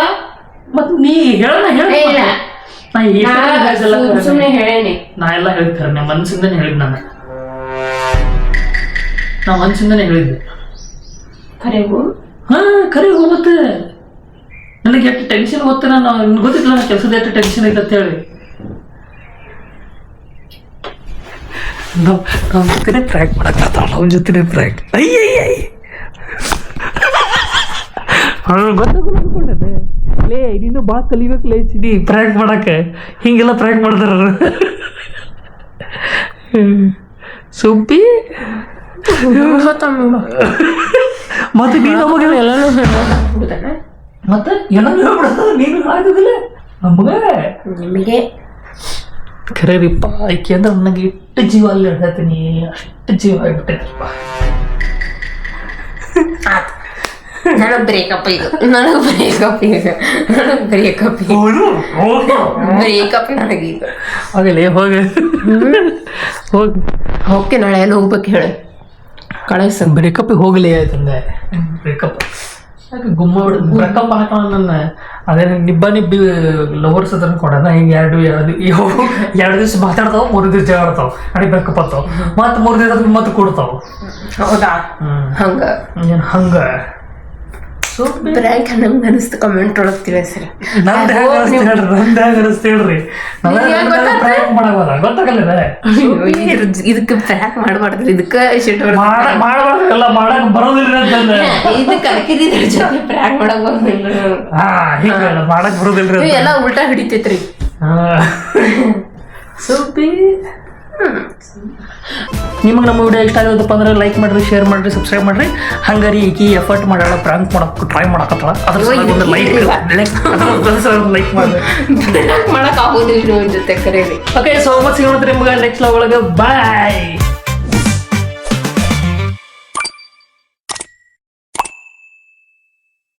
ಮತ್ ನೀ ಹೇಳ ಇಲ್ಲ ಸುಮ್ಮನೆ ಹೇಳೇನಿ ನಾ ಎಲ್ಲ ಹೇಳ್ತಾರೆ ನಮ್ಮ ಮನ್ಸಿಂದನೇ ಹೇಳಿದ್ ನಾನು ನಾ ಮನ್ಸಿಂದನೇ ಹೇಳಿದ್ದೆ ಕರೆಗೂ ಹಾ ಕರೆ ಹೋಗುತ್ತೆ ನನಗೆ ಎಷ್ಟು ಟೆನ್ಷನ್ ಗೊತ್ತೆ ನಾನು ಗೊತ್ತಿಲ್ಲ ನನ್ನ ಕೆಲಸದ ಎಷ್ಟು ಟೆನ್ಷನ್ ಐತೆ ಅಂತ ಹೇಳಿ ನಮ್ಮ ಜೊತೆನೇ ಪ್ರ್ಯಾಂಕ್ ಮಾಡಕ್ಕಾಗ್ತಾಳ ಅವನ ಜೊತೆನೇ ಪ್ರ್ಯಾಂಕ್ ಅಯ್ಯಯ್ಯ ಗೊತ್ತಾಗ್ಕೊಂಡೆ ಲೇ ನೀನು ಭಾಳ ಕಲಿಬೇಕು ಲೇ ಸಿಡಿ ಪ್ರ್ಯಾಂಕ್ ಮಾಡಕ್ಕೆ ಹಿಂಗೆಲ್ಲ ಪ್ರ್ಯಾಂಕ್ ಮಾಡ್ತಾರ ಸುಬ್ಬಿ ಮತ್ತೆ ನೀನು ನಮಗೆ ಎಲ್ಲನೂ ಮತ್ತೆ ಎಲ್ಲ ನೀನು ಆಗೋದಿಲ್ಲ ನಮಗ ನಿಮಗೆ ಖರೆ ರೀಪ್ಪ ಆಯ್ಕೆ ಅಂದ್ರೆ ನನಗೆ ಇಟ್ಟು ಜೀವ ಅಲ್ಲಿ ಹೇಳ್ತೀನಿ ಅಷ್ಟು ಜೀವ ಆಗ್ಬಿಟ್ಟೈತಪ್ಪ ನನಗೆ ಬ್ರೇಕಪ್ ಈಗ ನನಗೆ ಬ್ರೇಕಪ್ ನನಗೀಗ ಆಗಲೇ ಹೋಗಿ ಹೋಗಿ ಓಕೆ ನಾಳೆ ಎಲ್ಲ ಹೋಗ್ಬೇಕು ಹೇಳಿ ಕಳಿಸ ಬ್ರೇಕಪ್ಪಿಗೆ ಹೋಗಲಿ ಆಯ್ತಂದೆ ಬ್ರೇಕಪ್ ಯಾಕೆ ಗುಮ್ಮ ಬ್ರೇಕಪ್ ಹಾಕೋಣ ನನ್ನ ಅದೇ ನಿಬ್ಬಿ ಲವರ್ಸ್ ಅದ್ರ ಕೊಡೋಣ ಹಿಂಗೆ ಎರಡು ದಿವಸ ಮಾತಾಡ್ತಾವ 3 ದಿವಸ ಜಗಳ ಆಡ್ತಾವ ಅಡಿ ಬ್ರೇಕಪ್ ಆಗ್ತಾವ ಮತ್ತೆ 3 ದಿವಸ ಮತ್ತೆ ಕೊಡ್ತಾವ ಹೌದಾ ಹಂಗ ಹಂಗ ಬ್ರ್ಯಾಂಕ್ ನಮ್ಗೆ ಅನಿಸ್ತು ಕಮೆಂಟ್ ಒಳಗೆ ತಿಳಿಸ್ರಿ ನಂದು ಹೇಳ್ರಿ ಗೊತ್ತಾಗಲ್ಲ ಇದಕ್ಕೆ ಬ್ರ್ಯಾಂಕ್ ಮಾಡಬಾರ್ದ್ರಿ ಇದಕ್ಕೆ ಮಾಡಬಾರ್ದಲ್ಲ ಮಾಡಕ್ ಬರೋದಿಲ್ಲ ಅಂತಂದ್ರೆ ಇದಕ್ಕೆ ಅಕ್ಕಿದ್ರ ಜೊತೆ ಬ್ರ್ಯಾಂಕ್ ಮಾಡಕ್ ಬಂದಿಲ್ಲ ಮಾಡಕ್ ಬರೋದಿಲ್ರಿ ಎಲ್ಲ ಉಲ್ಟಾ ಹಿಡಿತೈತ್ರಿ ಸೂಪಿ ನಿಮಗೆ ನಮ್ಮ ವಿಡಿಯೋ ಇಷ್ಟ ಆಗೋದಪ್ಪ ಅಂದ್ರೆ ಲೈಕ್ ಮಾಡಿರಿ ಶೇರ್ ಮಾಡಿರಿ ಸಬ್ಸ್ಕ್ರೈಬ್ ಮಾಡಿರಿ ಹಂಗಾರಿ ಈಕಿ ಎಫರ್ಟ್ ಮಾಡೋಣ ಪ್ರ್ಯಾಂಕ್ ಮಾಡಕ್ಕೆ ಟ್ರೈ ಮಾಡಕತ್ತಳ ಅದ್ರ ಒಂದು ಲೈಕ್ ಮಾಡಿ ಮಾಡಕ್ ಆಗೋದಿಲ್ಲ ಜೊತೆ ಕರೀರಿ ಓಕೆ ಸೋ ಮಚ್ ಸಿಗೋಣ ನಿಮ್ಗೆ ನೆಕ್ಸ್ಟ್ ಒಳಗೆ ಬಾಯ್